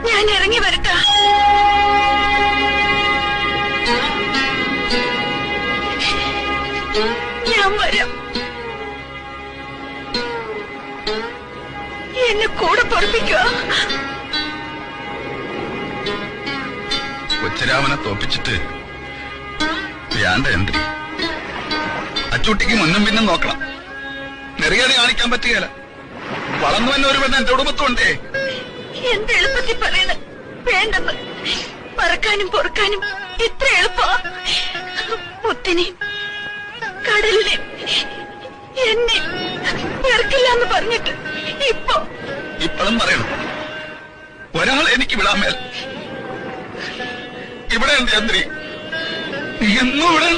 ഞാൻ ഇറങ്ങി വരട്ടാ. ഞാൻ വരാം. എന്നെ കൂടെ പഠിപ്പിക്കുക. കൊച്ചുരാമനെ തോപ്പിച്ചിട്ട് വേണ്ട എന്തി. അച്ചൂട്ടിക്ക് മുന്നും പിന്നും നോക്കണം. നെറിയാതെ കാണിക്കാൻ പറ്റുകയില്ല. വളർന്നു തന്നെ ഒരു പെണ്ണ് എന്റെ കുടുംബത്തുണ്ടേ. എന്ത് എളുപ്പത്തിൽ പറയണ വേണ്ടെന്ന്. മറക്കാനും പൊറുക്കാനും ഇത്ര എളുപ്പാ? മുത്തിനെയും കടലിനെയും എന്നെ വെറുക്കില്ലാന്ന് പറഞ്ഞിട്ട് ഇപ്പോഴും പറയണം. ഒരാൾ എനിക്ക് വിടാൻ മേൽ. ഇവിടെ എന്ത് ചന്ദ്രി, നീ എന്നും ഇവിടെ